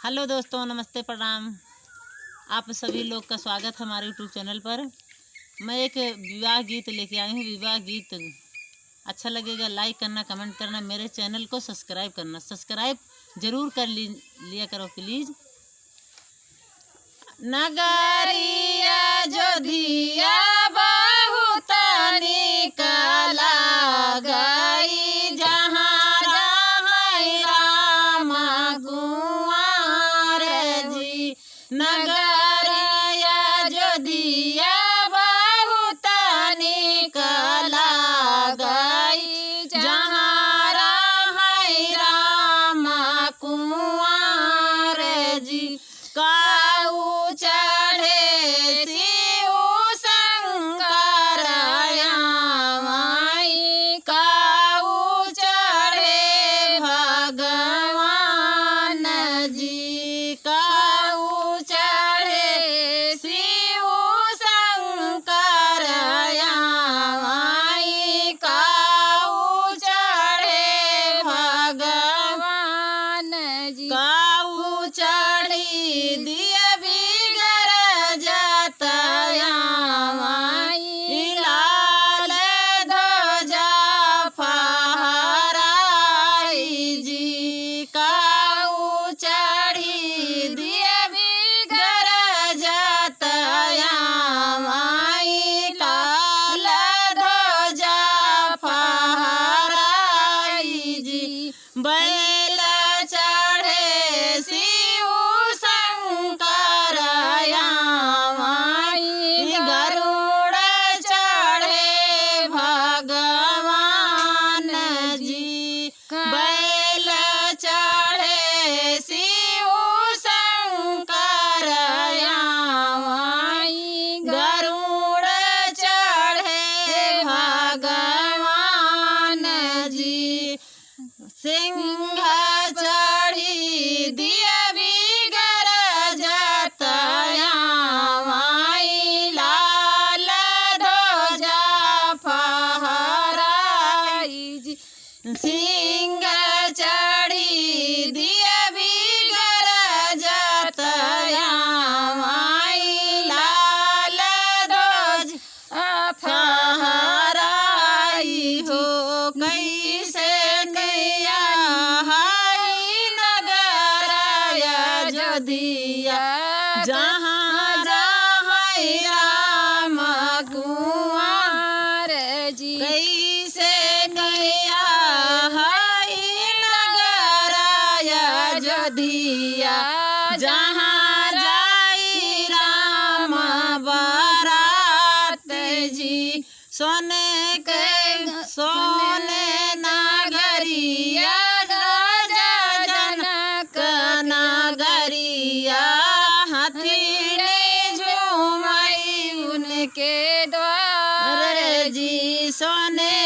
Hello दोस्तों, नमस्ते, प्रणाम। आप सभी लोग का स्वागत है हमारे यूट्यूब चैनल पर। मैं एक विवाह गीत लेके आई हूँ। विवाह गीत अच्छा लगेगा लाइक करना, कमेंट करना, मेरे चैनल को सब्सक्राइब करना। सब्सक्राइब जरूर कर लिया करो प्लीज़। नगरिया जो दिया बहुत निकला गई, जहाँ रहे राम कुंवर जी। नगरिया जो दिया बहुत निकला गई, जहाँ रहे राम कुंवर जी। काऊ चढ़े शिव शंकर माई, काऊ चढ़े भगवान जी। काऊ चढ़े शिव शंकर माई, काऊ चढ़े भगवान जी। काऊ चढ़ी दिया बिगर जतया माई, लाल ध्वजा फहराई जी। काऊ चढ़ी दिया बिगर जतया माई, लाल ध्वजा फहराई जी। बैल चढ़े शिव शंकर माई, गरुड़ चढ़े भगवान जी। बैल चढ़े शिव शंकर माई, गरुड़ चढ़े भगवान जी। सिंह चढ़ी दिया बिगर जतया माई, लाल ध्वजा फहराई जी। सिंह चढ़ी दिया बिगर जतया माई, लाल ध्वजा फहराई हो। कैसे नैया हाई नगराया जो दिया, जहाँ जहाँ राम कुंवर जी। कैसे नैया हाई नगराया जो दिया, जहाँ जाई राम बारात जी। सोने नगरिया राजा जनक नगरिया, हाथी ने झूमाई उनके द्वार जी। सोने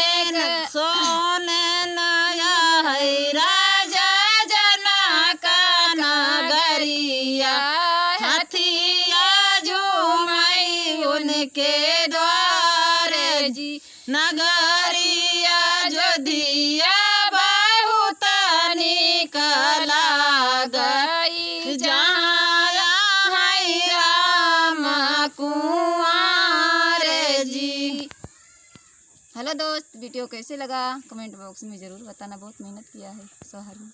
नया है राजा जनक नगरिया, हाथिया झूमाई उनके द्वार जी। नगरिया जो दिया बहुत निकला गई, जहाँ है राम कुंवर जी। हेलो दोस्त, वीडियो कैसे लगा कमेंट बॉक्स में ज़रूर बताना। बहुत मेहनत किया है शहर में।